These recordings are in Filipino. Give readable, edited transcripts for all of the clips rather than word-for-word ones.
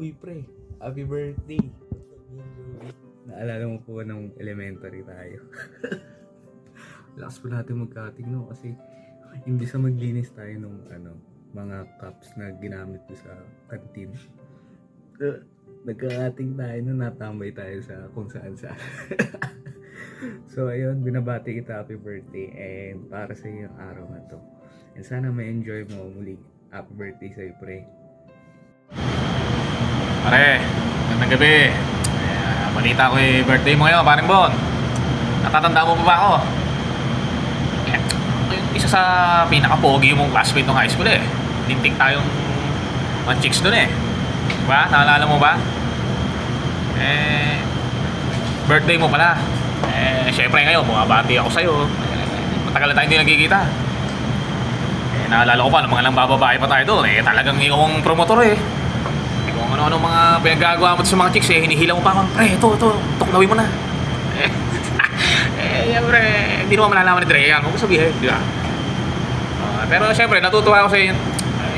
Uy pre, happy birthday! Naalala mo po nung elementary tayo. Lakas po natin magkating no kasi imbis na maglinis tayo nung mga cups na ginamit ko sa canteen. Nagkakating tayo nung natambay tayo sa kung saan saan. So ayun, binabati kita happy birthday and para sa iyo ang araw na to. And sana ma-enjoy mo muli. Happy birthday sa'yo pre. Pare, magandang gabi. Balita ko birthday mo ngayon, paring Bon. Natatanda mo pa ba ako? Isa sa pinaka-pogi mong classmate ng high school eh. Lintik tayong mga chicks dun eh. Diba? Naalala mo ba? Birthday mo pala. Syempre ngayon, bumabati ako sa'yo. Matagal na tayo hindi nagkikita. Naalala ko pa, ng mga lang bababae pa tayo doon. Talagang ikaw ang promotor eh. Kung ano-ano mga pinagagawa mo sa mga chicks hinihila mo pa ako. Pre, ito, tuklawin mo na. Siyempre, hindi naman malalaman ni Dre. Yan, huwag sabihin, di ba? Pero siyempre, natutuwa ako sa inyo.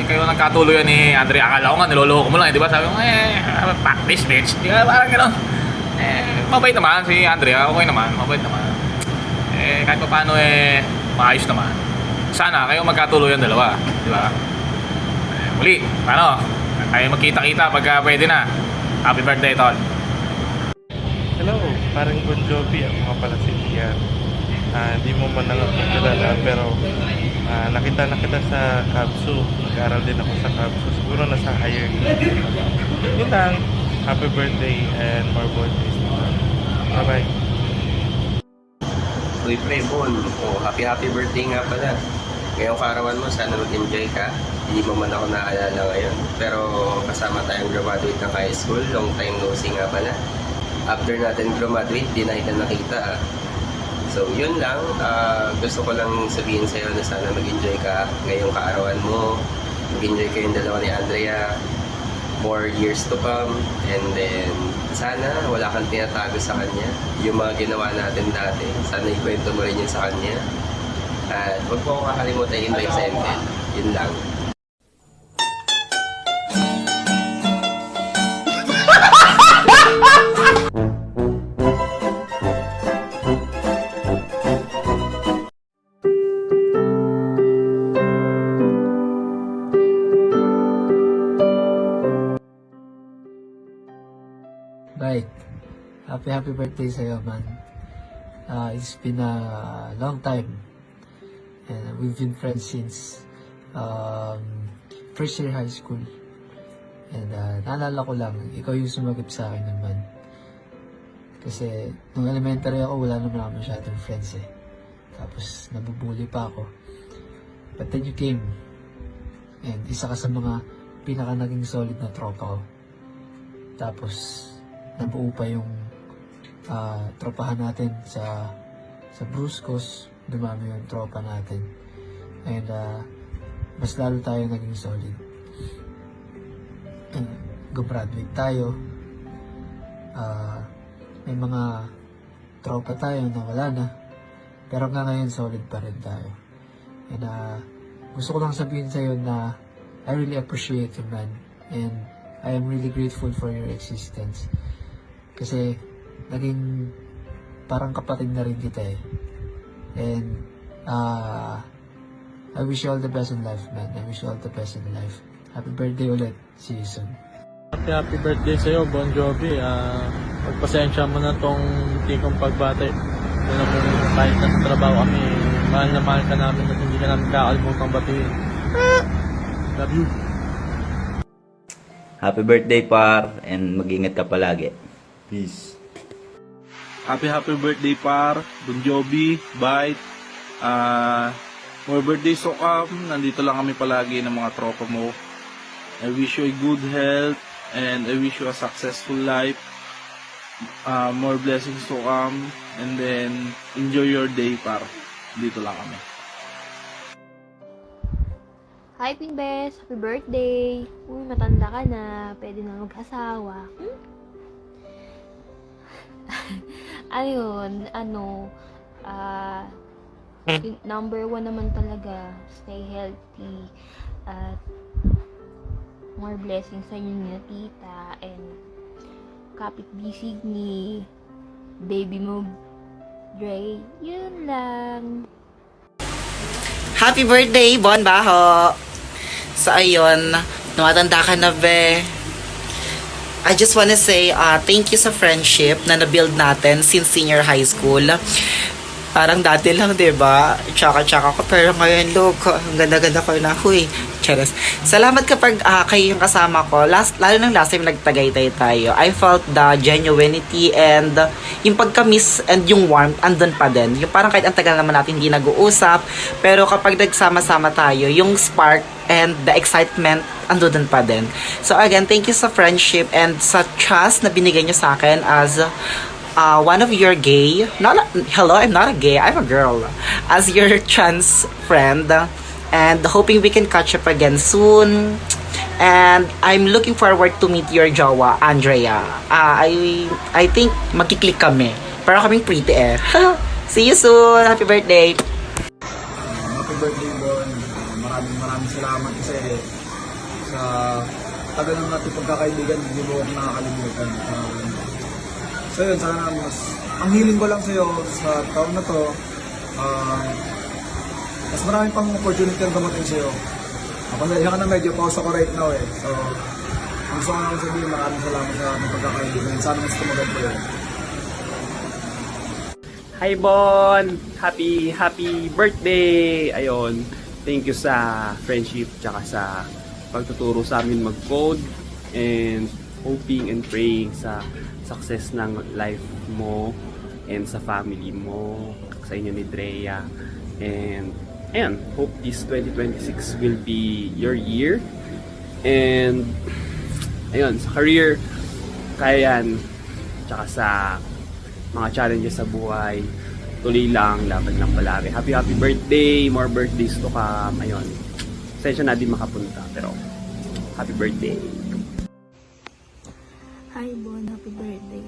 Kayo nagkatuloy ni Andre. Akala ko nga, niloloko mo lang, di ba? Sabi ko, practice, bitch. Di ba, parang gano'n. Mabait naman si Andre. Okay naman, mabait naman. Kahit pa paano, maayos naman. Sana kayo magkatuloy ang dalawa, di ba? Muli, paano? Tayo magkita-kita pagka pwede na. Happy birthday, Tol. Hello, parang Bon Jovi ang mga pala si Ian. Hindi mo man nakakilala pero nakita na kita sa Kabsu. Nag-aaral din ako sa Kabsu. Siguro nasa higher grade. Yun lang. Happy birthday and more birthdays. Bye-bye. Uy pre, Bon. Happy birthday nga pala. Ngayong kaarawan mo, sana mag-enjoy ka. Hindi mo man ako naalala ngayon. Pero kasama tayong graduate ng high school. Long time no see nga pala. After natin graduate, di na kita nakita. So yun lang. Gusto ko lang sabihin sa'yo na sana mag-enjoy ka ngayong kaarawan mo. Mag-enjoy kayong dalawa ni Andrea. More years to come. And then, sana wala kang tinatago sa kanya. Yung mga ginawa natin dati, sana ikwento mo rin yun sa kanya. At huwag mo kakalimutan i-invite sa ML. Yun lang. Right. Happy birthday sa'yo, man. It's been a long time. And we've been friends since first year high school. And naalala ko lang, ikaw yung sumagip sa akin naman. Kasi nung elementary ako, wala naman ako masyadong friends eh. Tapos nabubuli pa ako. But then you came. And isa ka sa mga pinaka naging solid na tropa ko. Tapos nabuo pa yung tropahan natin sa Bruscos. Dumami yung tropa natin. And mas lalo tayo naging solid. Graduate tayo. May mga tropa tayo na wala na. Pero nga ngayon solid pa rin tayo. And gusto ko lang sabihin sa'yo na I really appreciate you, man. And I am really grateful for your existence. Kasi naging parang kapatid na rin kita eh. And I wish you all the best in life, man. I wish you all the best in life. Happy birthday ulit. See you soon. Happy birthday sa'yo, Bon Jovi. Pagpasensya mo na tong tikong pagbati. Kung kahit nasa trabaho kami, mahal na mahal ka namin at hindi ka namin kakalimutan batiin. Love you. Happy birthday, par, and mag-ingat ka palagi. Peace. Happy birthday, par. Bon Jovi, Bite. More birthdays to come. Nandito lang kami palagi ng mga tropa mo. I wish you a good health and I wish you a successful life. More blessings to come. And then, enjoy your day, par. Dito lang kami. Hi, Pinbes! Happy birthday! Uy, matanda ka na. Pwede na mag-asawa. Ayun, number 1 naman talaga, stay healthy. At more blessings sa inyo ni tita and kapit bisig ni baby mo, Dre. Yun lang. Happy birthday, Bon Baho! So, ayun, tumatanda ka na, be. I just wanna say, thank you sa friendship na na-build natin since senior high school. Parang dati lang, diba? Tsaka-tsaka ko. Pero ngayon, look, ang ganda-ganda ko na. Huy, charas. Salamat kapag kayo yung kasama ko. Lalo ng last time nagtagaytay tayo. I felt the genuinity and yung pagka-miss and yung warmth, andun pa din. Yung parang kahit ang tagal naman natin hindi nag-uusap. Pero kapag nagsama-sama tayo, yung spark and the excitement, andun pa din. So again, thank you sa friendship and sa trust na binigay nyo sa akin as one of your gay, hello, I'm not a gay, I'm a girl, as your trans friend, and hoping we can catch up again soon. And I'm looking forward to meet your jowa, Andrea. I think magkiklik kami. Para kaming pretty eh. See you soon. Happy birthday. Happy birthday, Bon. Maraming salamat kasi sa tagal ng natin pagkakaibigan, hindi mo ako nakakalimutan. So yun, sana ang hiling ko lang sa'yo sa taon na to, mas maraming pang opportunity ang dumating sa'yo. Pasensya ka na, medyo pause ako right now eh. So, ang gusto ko naman sabihin, maraming salamat sa ating pagkakaibigan. Sana mas tumagal po yun. Hi Bon! Happy birthday! Ayun, thank you sa friendship tsaka sa pagtuturo sa amin mag-code and hoping and praying sa success ng life mo and sa family mo, sa inyo ni Drea. And ayan, hope this 2026 will be your year. And ayun, sa career, kaya yan. Tsaka sa mga challenges sa buhay, tuloy lang, laban lang palagi. Happy birthday! More birthdays to come. Ayun, sensya na di makapunta, pero happy birthday! Hi Bon, happy birthday.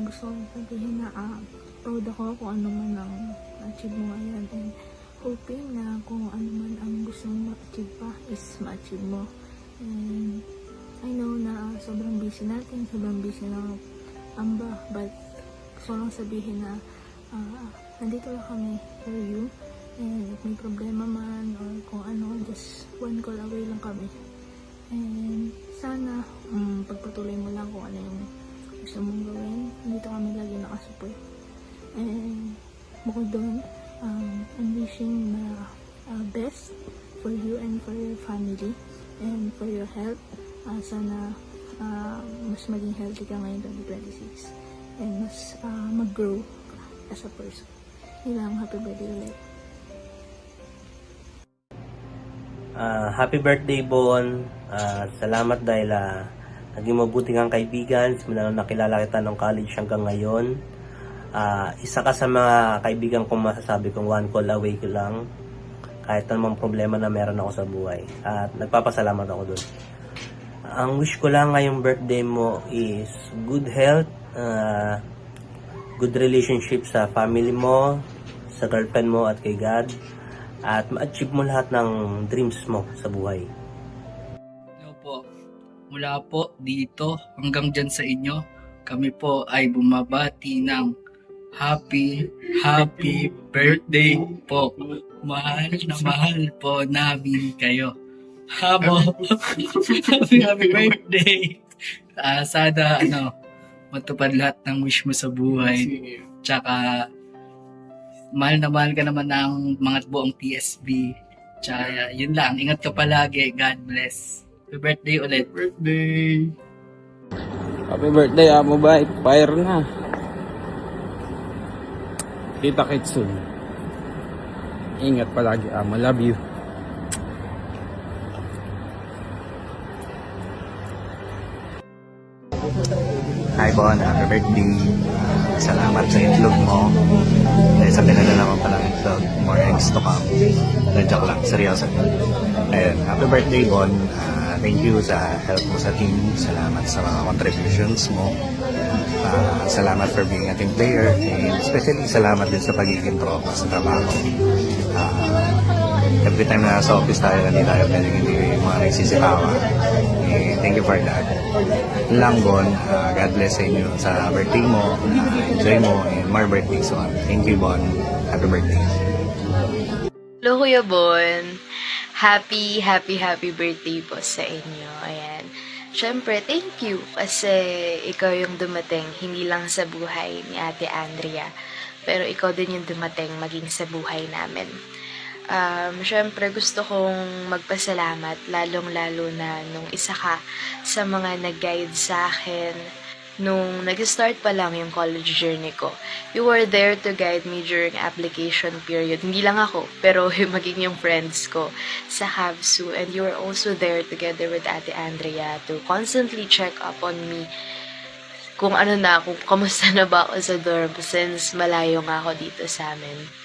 Gusto kong sabihin na proud ako kung ano man ang achieve mo ngayon and hoping na kung ano man ang gusto mong ma-achieve pa is ma-achieve mo. And I know na sobrang busy natin, sobrang busy ng amba, but gusto lang sabihin na nandito lang kami for you, and if may problema man or kung ano, just one call away lang kami. And sana pagpatuloy mo lang kung ano yung gusto mong gawin. Dito kami lagi nakasupport. And bukod doon, I'm wishing na best for you and for your family and for your health. Sana mas maging healthy ka ngayon 2026 and mas mag-grow as a person. Ilang happy birthday ulit. Happy birthday, Bon. Salamat dahil naging mabuti kang kaibigan. Simula nung nakilala kita nung college hanggang ngayon. Isa ka sa mga kaibigan kong masasabi kong one call away ko lang. Kahit anumang problema na meron ako sa buhay. At nagpapasalamat ako dun. Ang wish ko lang ngayong birthday mo is good health, good relationship sa family mo, sa girlfriend mo at kay God. At ma-achieve mo lahat ng dreams mo sa buhay. Hello po. Mula po dito hanggang dyan sa inyo, kami po ay bumabati ng happy birthday po. Mahal na mahal po namin kayo. Habo. happy birthday. Sana matupad lahat ng wish mo sa buhay. Tsaka mahal na mahal ka naman ng mga buong TSB. Tsaka yun lang, ingat ka palagi. God bless. Happy birthday ulit. Happy birthday, Amo Bike. Fire na. Kita kits soon. Ingat palagi, Amo. Love you. Hi Bon, happy birthday. Salamat sa itlog mo. Dahil sa pinadala mo palang itlog, more eggs to come. Joke lang, seryoso. Ayun, happy birthday Bon. Thank you sa help mo sa team. Salamat sa mga contributions mo. Salamat for being a team player. And especially salamat din sa pagiging tropa sa trabaho. Every time na sa office tayo, hindi tayo pwedeng hindi mga nagsisipawa. thank you for that. Yun lang, Bon. God bless sa inyo sa birthday mo. Enjoy mo and more birthdays on. Thank you, Bon. Happy birthday. Hello, Kuya Bon. Happy birthday po sa inyo. Ayan. Siyempre, thank you kasi ikaw yung dumating hindi lang sa buhay ni Ate Andrea, pero ikaw din yung dumating maging sa buhay namin. Siyempre, gusto kong magpasalamat lalong-lalo na nung isa ka sa mga nag-guide sa akin nung nag-start pa lang yung college journey ko. You were there to guide me during application period. Hindi lang ako, pero maging yung friends ko sa Habsu. And you were also there together with Ate Andrea to constantly check up on me kung ano na, kung kamusta na ba ako sa dorm since malayo nga ako dito sa amin.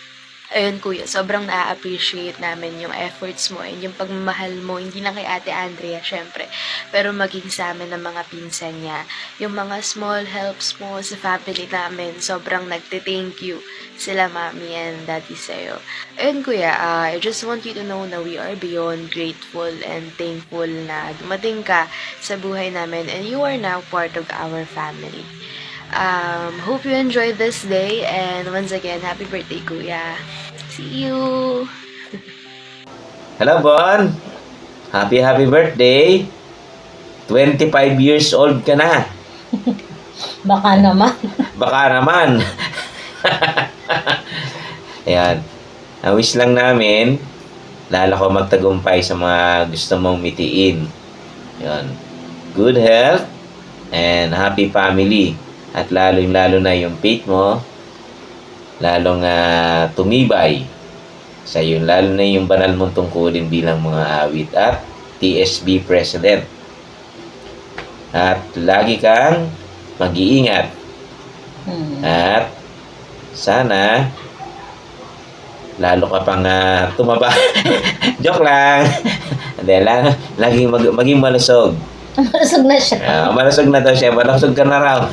Ayun, Kuya, sobrang na-appreciate namin yung efforts mo and yung pagmamahal mo, hindi lang kay Ate Andrea, syempre, pero maging sa amin ng mga pinsan niya. Yung mga small helps mo sa family namin, sobrang nagte-thank you sila Mami and Daddy sa'yo. Ayun, Kuya, I just want you to know na we are beyond grateful and thankful na dumating ka sa buhay namin and you are now part of our family. Hope you enjoyed this day and once again, happy birthday, Kuya. See you! Hello, Bon! Happy birthday! 25 years old ka na. Baka naman. Baka naman. Ayan. Wish lang namin, lalo ko magtagumpay sa mga gusto mong mitiin. Ayan. Good health and happy family. At lalo na yung faith mo, lalong tumibay sa yun. Lalo na yung banal mong tungkulin bilang mga awit at TSB President. At lagi kang mag-iingat. At sana lalo ka pang tumaba. Joke lang. Hindi lang. Laging maging malusog. Malusog na siya. Malusog na daw siya. Malusog ka na raw.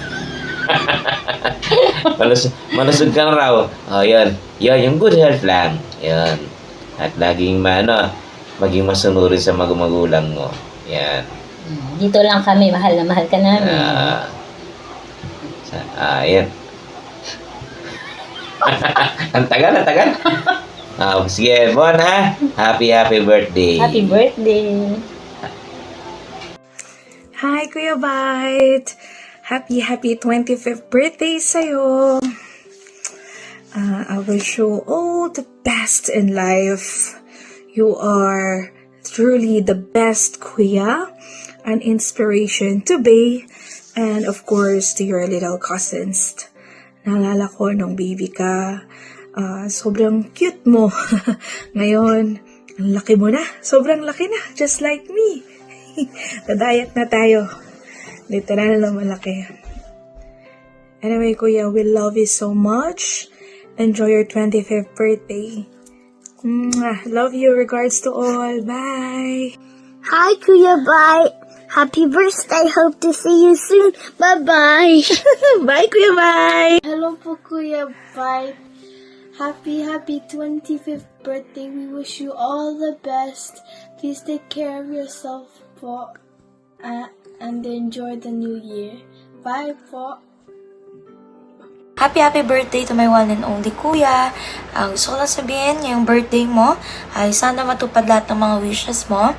Malusog ka na raw. Yun. Yung good health lang. Yun. At laging maging masunurin sa magulang mo. Yan. Dito lang kami. Mahal na mahal ka namin. Yan. Ang tagal. Sige, Bon, ha? Happy birthday. Happy birthday. Hi, Kuya Bite! Happy 25th birthday sa'yo! I wish you all the best in life. You are truly the best, Kuya. An inspiration to Bay and of course to your little cousins. Naalala ko nung baby ka, sobrang cute mo. Ngayon, ang laki mo na. Sobrang laki na, just like me. Dadayat na tayo. Literal na malaki. Anyway, Kuya, we love you so much. Enjoy your 25th birthday. Love you. Regards to all. Bye. Hi, Kuya Bite. Happy birthday. Hope to see you soon. Bye-bye. Bye, Kuya Bite. Hello po, Kuya Bite. Happy 25th birthday. We wish you all the best. Please take care of yourself po. And enjoy the new year. Bye po. Happy birthday to my one and only Kuya. Gusto ko lang sabihin, ngayong birthday mo ay sana matupad lahat ng mga wishes mo.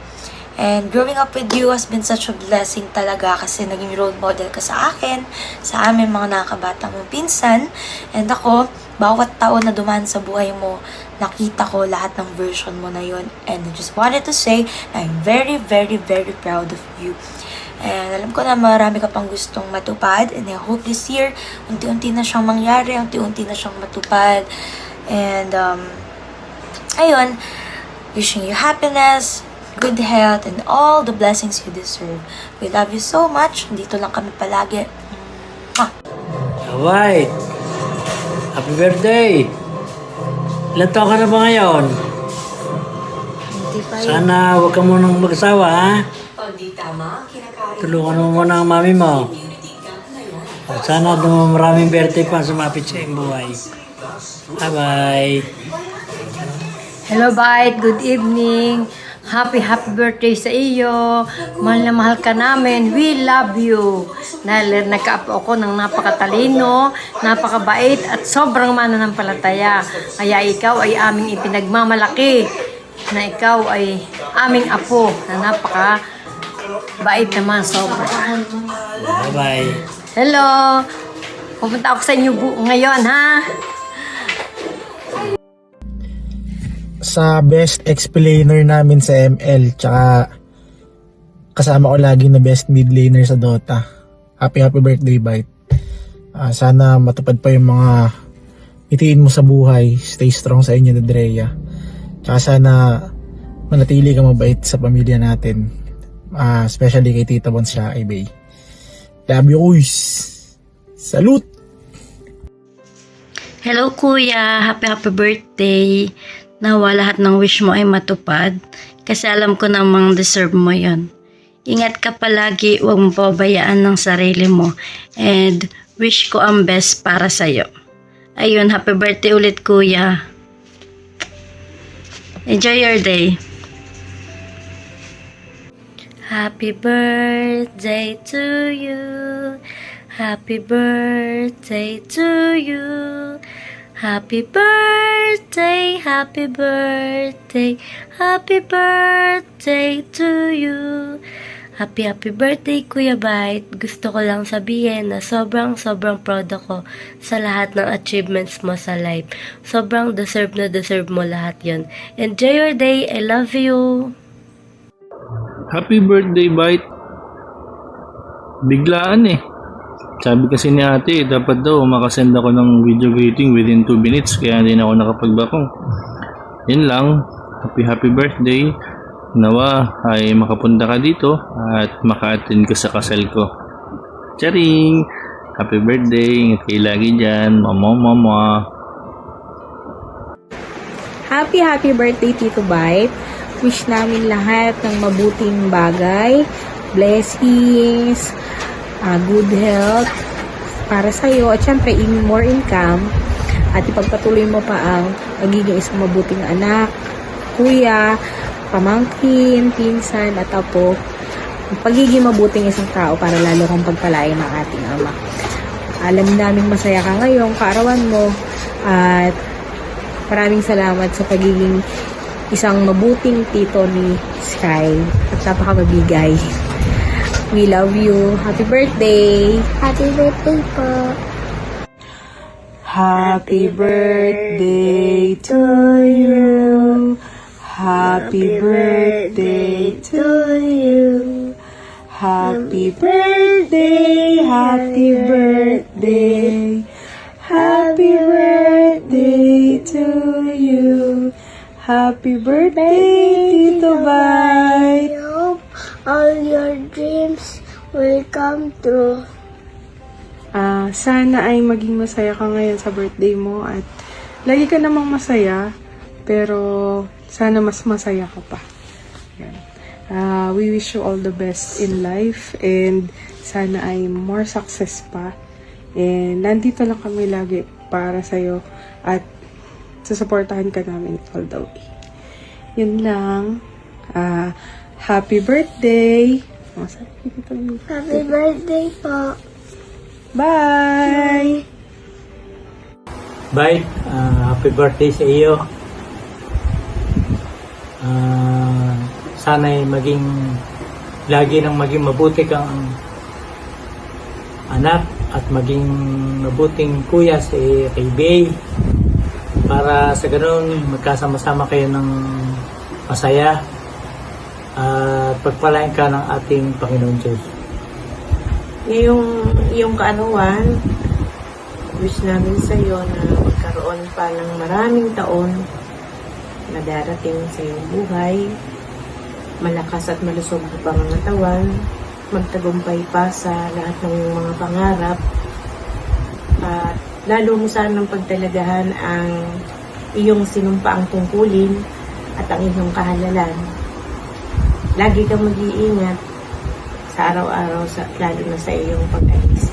And growing up with you has been such a blessing talaga kasi naging role model ka sa akin, sa amin mga nakakabatang mong pinsan. And ako, bawat taon na dumaan sa buhay mo, nakita ko lahat ng version mo na yun. And I just wanted to say, I'm very proud of you. And alam ko na marami ka pang gustong matupad. And I hope this year, unti-unti na siyang mangyari, unti-unti na siyang matupad. And, ayun, wishing you happiness, good health, and all the blessings you deserve. We love you so much. Dito lang kami palagi. White, happy birthday! Ilan taon ka na ba ngayon? Sana huwag ka munang magsawa, ha? Tulungan mo muna ang mami mo. Sana maraming birthday pa sumapit sa iyong buhay. Bye-bye! Hello, Bite. Good evening. Happy birthday sa iyo. Mahal na mahal ka namin. We love you. Dahil nagkaapo ako ng napakatalino, napakabait at sobrang mananampalataya. Kaya ikaw ay aming ipinagmamalaki na ikaw ay aming apo na napakabait naman sobra. Bye-bye. Hello. Pupunta ako sa inyo ngayon, ha? Sa best explainer namin sa ML, tsaka kasama ko lagi na best mid laner sa Dota. Happy birthday, Bite. Sana matupad pa yung mga itiin mo sa buhay. Stay strong sa inyo na Drea. Tsaka sana manatili ka mabait sa pamilya natin. Especially kay Tita Bon siya, Ibay. Love you, kuys. Salute! Hello kuya, happy birthday. Nawa lahat ng wish mo ay matupad kasi alam ko namang deserve mo yon. Ingat ka palagi, huwag mo pabayaan ng sarili mo and wish ko ang best para sa'yo. Ayun, happy birthday ulit kuya. Enjoy your day. Happy birthday to you. Happy birthday to you. Happy birthday, happy birthday, happy birthday to you. Happy birthday Kuya Bite. Gusto ko lang sabihin na sobrang proud ako sa lahat ng achievements mo sa life. Sobrang deserve mo lahat yon. Enjoy your day, I love you. Happy birthday, Bite. Biglaan eh. Sabi kasi ni ate, dapat daw makasend ako ng video greeting within 2 minutes kaya hindi na ako nakapagbakong. Yun lang. Happy birthday. Nawa ay makapunta ka dito at maka-attend ka sa kasal ko. Charing! Happy birthday. Ingat kayo lagi dyan. Mama. Happy birthday, Tito Bite. Wish namin lahat ng mabuting bagay, blessings, good health para sa'yo at syempre more income at ipagpatuloy mo pa ang magiging isang mabuting anak, kuya, pamangkin, pinsan at apo, pagiging mabuting isang tao para lalo kang pagpalain ng ating ama. Alam namin masaya ka ngayong kaarawan mo at maraming salamat sa pagiging isang mabuting tito ni Sky at napakamabigay. We love you. Happy birthday. Happy birthday po. Happy birthday to you. Happy birthday to you. Happy birthday. Happy birthday. Happy birthday to you. Happy birthday, Tito Bite. All your dreams will come true. Sana ay maging masaya ka ngayon sa birthday mo at lagi ka namang masaya pero sana mas masaya ka pa. Yan. We wish you all the best in life and sana ay more success pa. And nandito lang kami lagi para sa'yo at susuportahan ka namin all the way. Yun lang. Happy birthday! Happy birthday po. Bye! Bye! Happy birthday sa iyo. Sana'y lagi nang maging mabuti kang anak at maging mabuting kuya kay Bay para sa ganun magkasama-sama kayo ng masaya at pagpalain ka ng ating Panginoon Diyos. Yung kaanuhan, wish namin sa iyo na magkaroon pa ng maraming taon na darating sa iyong buhay, malakas at malusog na pangangatawan, magtagumpay pa sa lahat ng mga pangarap, at lalo mo sanang pagtalagahan ang iyong sinumpaang tungkulin at ang iyong kahalalan. Lagi kang mag-iingat sa araw-araw, lalo na sa iyong pag-alis.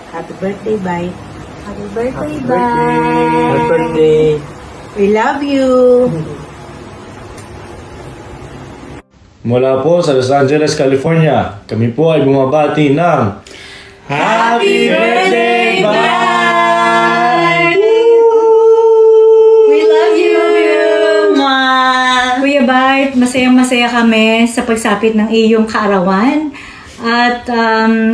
Happy birthday, Bite. Happy birthday, Happy birthday. We love you. Mula po sa Los Angeles, California, kami po ay bumabati ng Happy Birthday, Bye! We love you! Kuya Bart, masayang-masaya kami sa pagsapit ng iyong kaarawan. At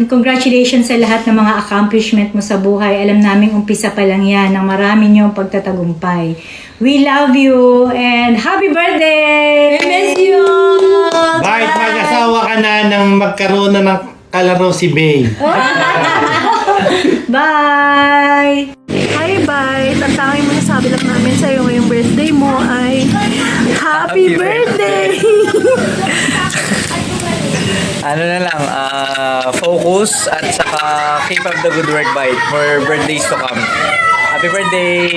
congratulations sa lahat ng mga accomplishment mo sa buhay. Alam namin umpisa pa lang yan ng marami niyong pagtatagumpay. We love you and happy birthday! We miss you! Bart, mag-asawa ka na nang magkaroon na ng kalaro si Bay. Bye! Hi, Bite! Ang tanging masasabi lang namin sa'yo ngayong birthday mo ay Happy Birthday! Ano na lang, focus at saka keep up the good work, Bite, for birthdays to come. Happy birthday!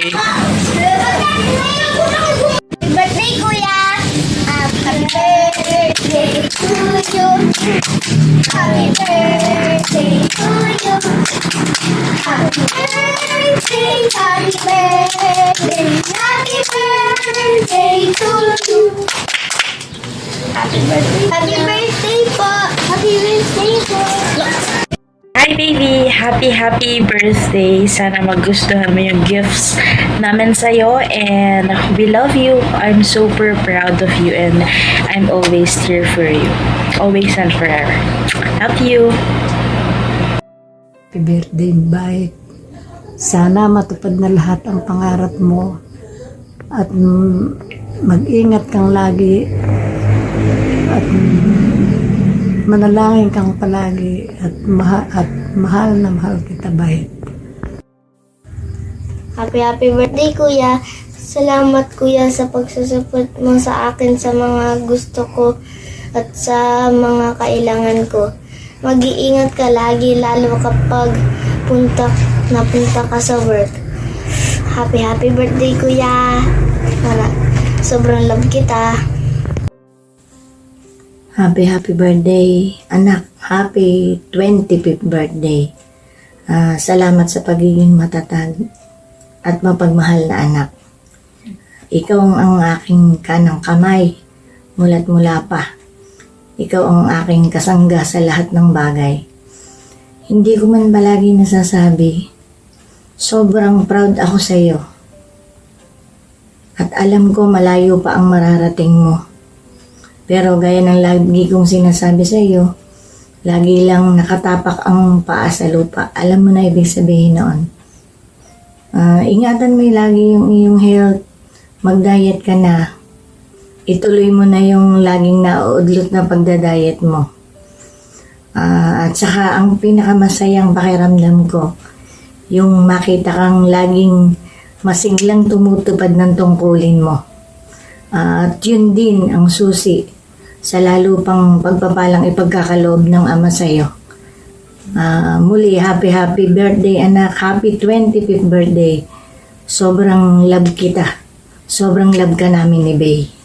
Happy birthday, Kuya! Happy birthday to you! Happy birthday to you! Happy birthday, happy birthday, happy birthday to you! Happy birthday po! Happy birthday po! Hi baby! Happy birthday! Sana magustuhan mo yung gifts namin sa'yo and we love you. I'm super proud of you and I'm always here for you. Always and forever. Love you! Happy birthday, Bite. Sana matupad na lahat ang pangarap mo at mag-ingat kang lagi at manalangin kang palagi at mahal na mahal kita, Bite. Happy birthday, Kuya! Salamat, Kuya, sa pagsusupport mo sa akin sa mga gusto ko at sa mga kailangan ko. Mag-iingat ka lagi, lalo kapag napunta ka sa work. Happy birthday, Kuya! Sobrang love kita. Happy birthday, anak. Happy 25th birthday. Salamat sa pagiging matatag at mapagmahal na anak. Ikaw ang aking kanang kamay, mula't mula pa. Ikaw ang aking kasangga sa lahat ng bagay. Hindi ko man palagi nasasabi, sobrang proud ako sa iyo. At alam ko malayo pa ang mararating mo. Pero gaya ng lagi kong sinasabi sa iyo, lagi lang nakatapak ang paa sa lupa. Alam mo na ibig sabihin noon. Ingatan mo lagi yung iyong health. Mag-diet ka na. Ituloy mo na yung laging nauudlot na pagda-diet mo. At saka ang pinakamasayang pakiramdam ko, yung makita kang laging masiglang tumutupad ng tungkulin mo. At yun din ang susi sa lalo pang pagpapalang ipagkakaloob ng Ama sa'yo. Muli, happy birthday, anak. Happy 25th birthday. Sobrang love kita. Sobrang love ka namin ni Bay.